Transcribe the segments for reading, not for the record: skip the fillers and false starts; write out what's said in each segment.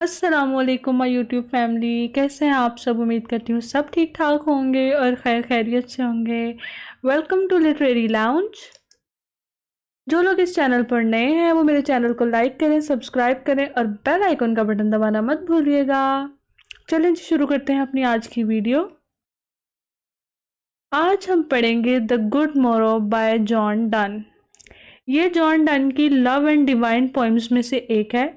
अस्सलामुअलैकुम my YouTube family, कैसे हैं आप सब। उम्मीद करती हूँ सब ठीक ठाक होंगे और खैर खैरियत से होंगे। Welcome to literary lounge. जो लोग इस चैनल पर नए हैं वो मेरे चैनल को लाइक करें, सब्सक्राइब करें और बेल आइकन का बटन दबाना मत भूलिएगा। चलें जी, शुरू करते हैं अपनी आज की वीडियो। आज हम पढ़ेंगे द गुड मोरो बाय जॉन डन। ये जॉन डन की लव एंड डिवाइन पोइम्स में से एक है।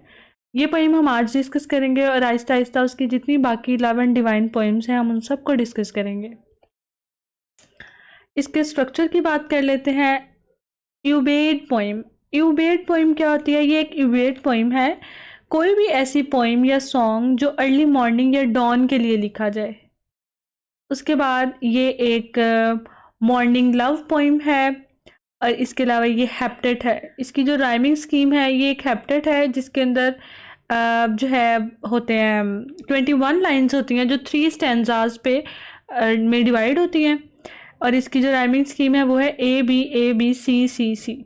ये पोइम हम आज डिस्कस करेंगे और आहिस्ता आहिस्ता उसकी जितनी बाकी लव एंड डिवाइन पोइम्स हैं हम उन सबको डिस्कस करेंगे। इसके स्ट्रक्चर की बात कर लेते हैं। यूबेड पोइम। यूबेड पोइम क्या होती है? ये एक यूबेड पोइम है। कोई भी ऐसी पोइम या सॉन्ग जो अर्ली मॉर्निंग या डॉन के लिए लिखा जाए। उसके बाद ये एक मॉर्निंग लव पोइम है और इसके अलावा ये हेप्टेट है। इसकी जो राइमिंग स्कीम है ये एक हेप्टेट है जिसके अंदर जो है होते हैं 21 लाइंस होती हैं जो 3 स्टैंजाज पे में डिवाइड होती हैं। और इसकी जो राइमिंग स्कीम है वो है A B C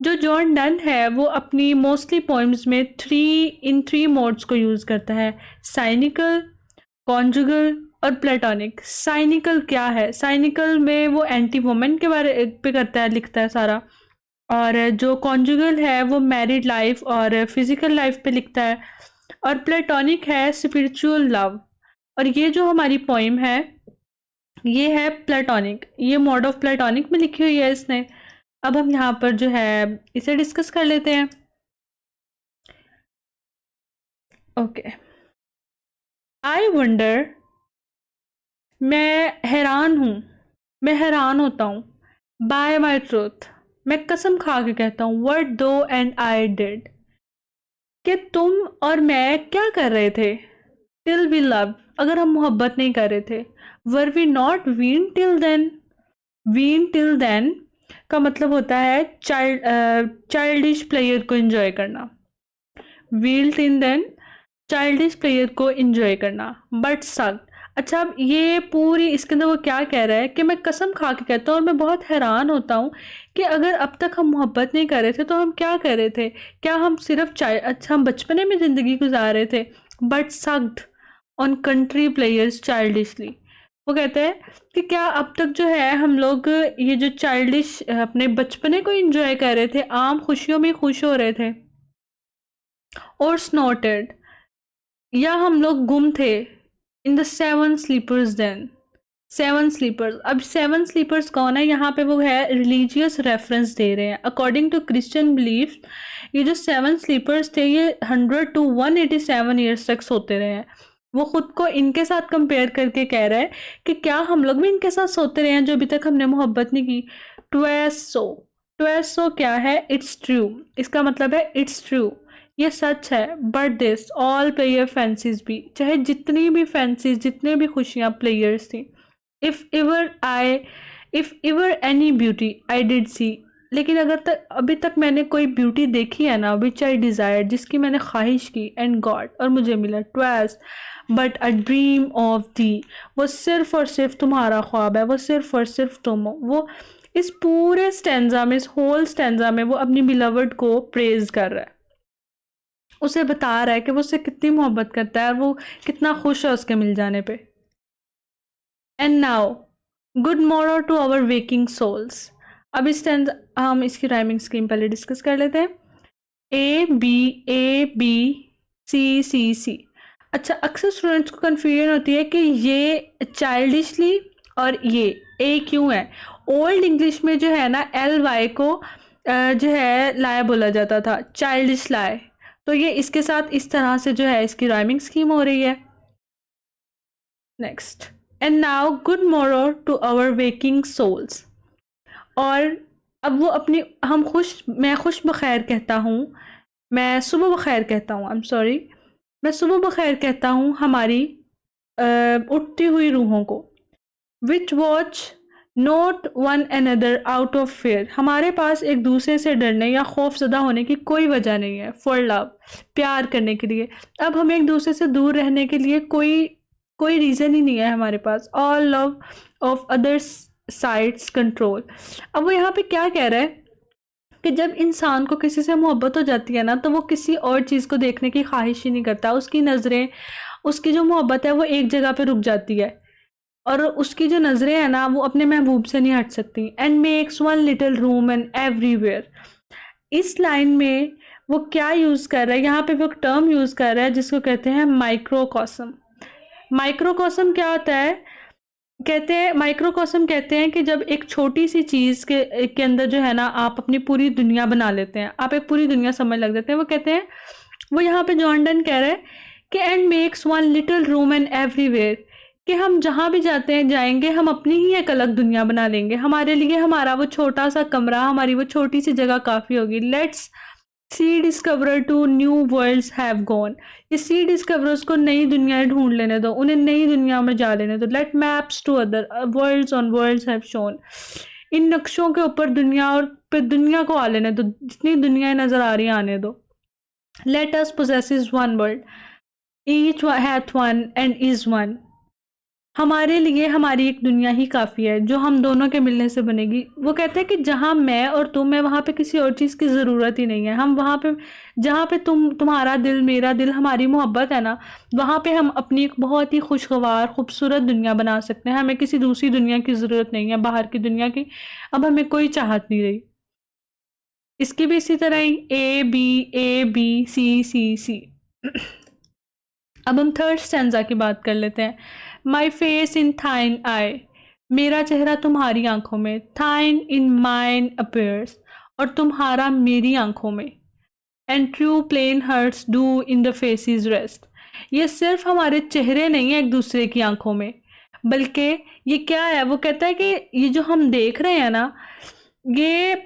जो जॉन डन है वो अपनी मोस्टली पोइम्स में 3 मोड्स को यूज़ करता है। साइनिकल, कॉन्जुगल और प्लेटोनिक। साइनिकल क्या है? साइनिकल में वो एंटी वुमेन के बारे पे करता है, लिखता है सारा। और जो कॉन्जुगल है वो मैरिड लाइफ और फिजिकल लाइफ पे लिखता है। और प्लेटोनिक है स्पिरिचुअल लव। और ये जो हमारी पोइम है ये है प्लेटोनिक, ये मोड ऑफ प्लेटोनिक में लिखी हुई है इसने। अब हम यहाँ पर जो है इसे डिस्कस कर लेते हैं। ओके। आई वंडर, मैं हैरान होता हूँ। बाय माई ट्रूथ, मैं कसम खा के कहता हूँ। वर्ड दो एंड आई डिड, कि तुम और मैं क्या कर रहे थे। टिल वी लव, अगर हम मोहब्बत नहीं कर रहे थे। Were we not weaned till then. Weaned till then का मतलब होता है चाइल्डिश प्लेयर को एंजॉय करना। वील टिल देन चाइल्डिश प्लेयर को एंजॉय करना। बट सक, अच्छा अब ये पूरी इसके अंदर वो क्या कह रहा है कि मैं कसम खा के कहता हूँ और मैं बहुत हैरान होता हूँ कि अगर अब तक हम मोहब्बत नहीं कर रहे थे तो हम क्या कर रहे थे। क्या हम सिर्फ अच्छा हम बचपने में ज़िंदगी गुजार रहे थे। But sucked on country players childishly, वो कहते हैं कि क्या अब तक जो है हम लोग ये जो चाइल्डिश अपने बचपने को एंजॉय कर रहे थे, आम खुशियों में खुश हो रहे थे। और स्नोटेड, या हम लोग गुम थे in the 7 sleepers den. 7 sleepers, अब 7 स्लीपर्स कौन है? यहाँ पे वो है रिलीजियस रेफरेंस दे रहे हैं। अकॉर्डिंग टू क्रिश्चियन बिलीफ ये जो 7 स्लीपर्स थे ये 100 to 187 ईयर्स तक सोते रहे हैं। वो खुद को इनके साथ कंपेयर करके कह रहा है कि क्या हम लोग भी इनके साथ सोते रहे हैं जो अभी तक हमने मोहब्बत नहीं की। ट्वेसो, ट्वेसो क्या है? इट्स ट्रू, इसका मतलब है इट्स ट्रू, ये सच है। But this all player fancies भी, चाहे जितनी भी फैंसीज जितने भी खुशियाँ प्लेयर्स थी। If ever any beauty I did see, लेकिन अगर तक अभी तक मैंने कोई ब्यूटी देखी है ना, विच आई डिजायर, जिसकी मैंने ख्वाहिश की, एंड गॉड और मुझे मिला। ट्वेस but a dream of the, वो सिर्फ और सिर्फ तुम्हारा ख्वाब है, वो सिर्फ और सिर्फ तुम हो। वो इस पूरे स्टेंजा में, इस होल स्टेंजा में वो अपनी बिलवर्ड को प्रेज कर रहा है, उसे बता रहा है कि वो उससे कितनी मोहब्बत करता है और वो कितना खुश है उसके मिल जाने पे। And now good morning to our waking souls. अब इस टेंस हम इसकी राइमिंग स्कीम पहले डिस्कस कर लेते हैं। A B C C। अच्छा, अक्सर स्टूडेंट्स को कन्फ्यूजन होती है कि ये चाइल्डिशली और ये ए क्यों है। ओल्ड इंग्लिश में जो है ना LY को जो है लाया बोला जाता था, चाइल्डिश लाए। तो ये इसके साथ इस तरह से जो है इसकी राइमिंग स्कीम हो रही है। Next, and now good morning to our waking souls. और अब वो अपनी मैं खुश बखैर कहता हूँ, मैं सुबह बखैर कहता हूँ, आई एम सॉरी, मैं सुबह बखैर कहता हूँ हमारी उठती हुई रूहों को। Which watch not one another out of fair, हमारे पास एक दूसरे से डरने या खौफजदा होने की कोई वजह नहीं है। फॉर लव, प्यार करने के लिए। अब हमें एक दूसरे से दूर रहने के लिए कोई रीज़न ही नहीं है हमारे पास। All love of others sides control. अब वो यहाँ पे क्या कह रहा है कि जब इंसान को किसी से मोहब्बत हो जाती है ना, तो वो किसी और चीज़ को देखने की ख्वाहिश ही नहीं करता। उसकी नज़रें, उसकी जो मोहब्बत है वो एक जगह पे रुक जाती है, और उसकी जो नज़रें हैं ना वो अपने महबूब से नहीं हट सकती। And makes one little room and everywhere. इस लाइन में वो क्या यूज़ कर रहा है, यहाँ पे वो टर्म यूज़ कर रहा है जिसको कहते हैं माइक्रोकॉस्म। माइक्रोकॉस्म क्या होता है? कहते हैं, माइक्रोकॉस्म कहते हैं कि जब एक छोटी सी चीज़ के अंदर जो है ना आप अपनी पूरी दुनिया बना लेते हैं, आप एक पूरी दुनिया समझ लग देते हैं। वो कहते हैं, वो यहाँ पे जॉन डन कह रहा है कि and makes one little room and everywhere, कि हम जहाँ भी जाते हैं जाएंगे, हम अपनी ही एक अलग दुनिया बना लेंगे। हमारे लिए हमारा वो छोटा सा कमरा, हमारी वो छोटी सी जगह काफ़ी होगी। Let's sea discoverer to new worlds have gone. ये सी डिस्कवरर्स को नई दुनियाएं ढूंढ लेने दो, उन्हें नई दुनिया में जा लेने दो। Let maps to other worlds on worlds have shown. इन नक्शों के ऊपर दुनिया और पे दुनिया को आ लेने दो, जितनी दुनियाएं नजर आ रही हैं आने दो। Let us possesses one world, each hath one and is one. हमारे लिए हमारी एक दुनिया ही काफ़ी है जो हम दोनों के मिलने से बनेगी। वो कहते हैं कि जहाँ मैं और तुम है, वहाँ पे किसी और चीज़ की ज़रूरत ही नहीं है। हम वहाँ पे, जहाँ पे तुम्हारा दिल, मेरा दिल, हमारी मोहब्बत है ना, वहाँ पे हम अपनी एक बहुत ही खुशगवार खूबसूरत दुनिया बना सकते हैं। हमें किसी दूसरी दुनिया की ज़रूरत नहीं है, बाहर की दुनिया की अब हमें कोई चाहत नहीं रही। इसकी भी इसी तरह ही ए बी सी। अब हम थर्ड स्टैंजा की बात कर लेते हैं। माई फेस इन थाइन आई, मेरा चेहरा तुम्हारी आंखों में। थाइन इन माइन अपेयर्स, और तुम्हारा मेरी आंखों में। And true plain hearts do in the faces rest. ये सिर्फ हमारे चेहरे नहीं है एक दूसरे की आंखों में, बल्कि ये क्या है? वो कहता है कि ये जो हम देख रहे हैं ना, ये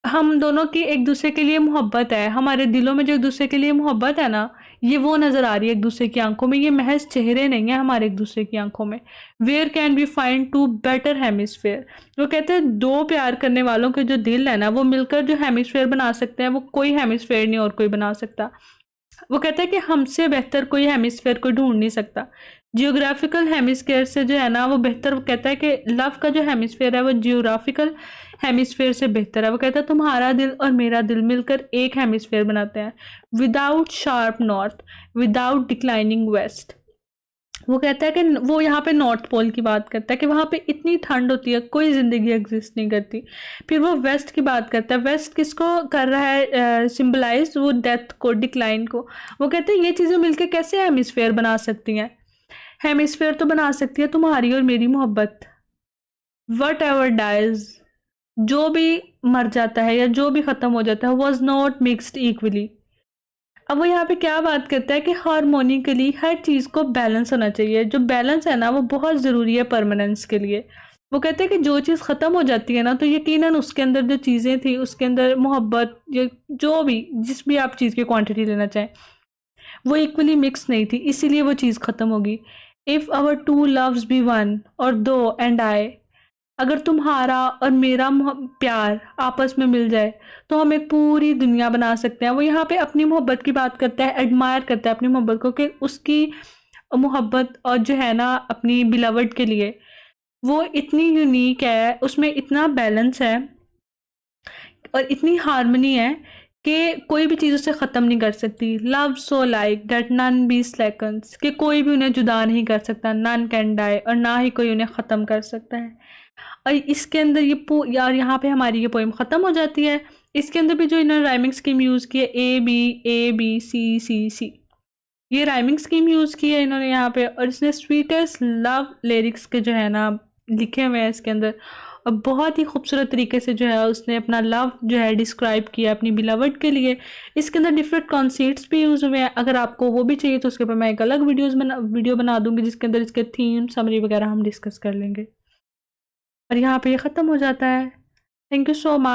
हम दोनों की एक दूसरे के लिए मोहब्बत है। हमारे दिलों में जो एक दूसरे के लिए मोहब्बत है ना, ये वो नज़र आ रही है एक दूसरे की आंखों में। ये महज चेहरे नहीं है हमारे एक दूसरे की आंखों में। Where can we find two better hemisphere. वो कहते हैं दो प्यार करने वालों के जो दिल है ना, वो मिलकर जो हेमिस्फेयर बना सकते हैं, वो कोई हेमिस्फेयर नहीं और कोई बना सकता। वो कहता है कि हमसे बेहतर कोई हेमिस्फेयर कोई ढूंढ नहीं सकता। जियोग्राफिकल हेमिस्फेयर से जो है ना वो बेहतर। वो कहता है कि लव का जो हेमिस्फेयर है वो जियोग्राफिकल हेमिस्फेयर से बेहतर है। वो कहता है तुम्हारा दिल और मेरा दिल मिलकर एक हेमिस्फेयर बनाते हैं। Without sharp north, without declining west. वो कहता है कि वो यहाँ पे नॉर्थ पोल की बात करता है कि वहाँ पे इतनी ठंड होती है, कोई ज़िंदगी एग्जिस्ट नहीं करती। फिर वो वेस्ट की बात करता है। वेस्ट किसको कर रहा है सिंबलाइज? वो डेथ को, डिक्लाइन को। वो कहते हैं ये चीज़ें मिलकर कैसे हेमिस्फेयर बना सकती हैं? हेमिस्फेयर तो बना सकती है तुम्हारी और मेरी मोहब्बत। वट एवर डाइज, जो भी मर जाता है या जो भी ख़त्म हो जाता है, वॉज नॉट मिक्सड इक्वली। अब वो यहाँ पे क्या बात करता है कि हार्मोनिकली हर चीज़ को बैलेंस होना चाहिए। जो बैलेंस है ना वो बहुत ज़रूरी है परमानेंस के लिए। वो कहते हैं कि जो चीज़ ख़त्म हो जाती है ना, तो यकीनन उसके अंदर जो चीज़ें थी, उसके अंदर मोहब्बत, जो भी, जिस भी आप चीज़ की क्वांटिटी लेना चाहें, वो इक्वली मिक्स नहीं थी, इसीलिए वो चीज़ ख़त्म होगी। If our two loves be one or thou and I, अगर तुम्हारा और मेरा प्यार आपस में मिल जाए तो हम एक पूरी दुनिया बना सकते हैं। वो यहाँ पे अपनी मोहब्बत की बात करता है, एडमायर करता है अपनी मोहब्बत को, कि उसकी मोहब्बत और जो है ना अपनी बिलवड के लिए, वो इतनी यूनिक है, उसमें इतना बैलेंस है और इतनी हार्मनी है कि कोई भी चीज़ उसे ख़त्म नहीं कर सकती। Love so like that none be slackens, कि कोई भी उन्हें जुदा नहीं कर सकता। नन कैन डाई, और ना ही कोई उन्हें ख़त्म कर सकता है। और इसके अंदर ये यार यहाँ पे हमारी ये पोइम ख़त्म हो जाती है। इसके अंदर भी जो इन्होंने राइमिंग स्कीम यूज़ की है, ए बी सी, ये राइमिंग स्कीम यूज़ की है इन्होंने यहाँ पे। और इसने स्वीटेस्ट लव लिरिक्स के जो है ना लिखे हुए हैं इसके अंदर, और बहुत ही खूबसूरत तरीके से जो है उसने अपना लव जो है डिस्क्राइब किया अपनी बिलवड के लिए। इसके अंदर डिफरेंट कॉन्सेप्ट्स भी यूज़ हुए हैं। अगर आपको वो भी चाहिए तो उसके ऊपर मैं एक अलग वीडियो बना दूंगी, जिसके अंदर इसके थीम समरी वगैरह हम डिस्कस कर लेंगे। और यहाँ पे ये ख़त्म हो जाता है। Thank you so much.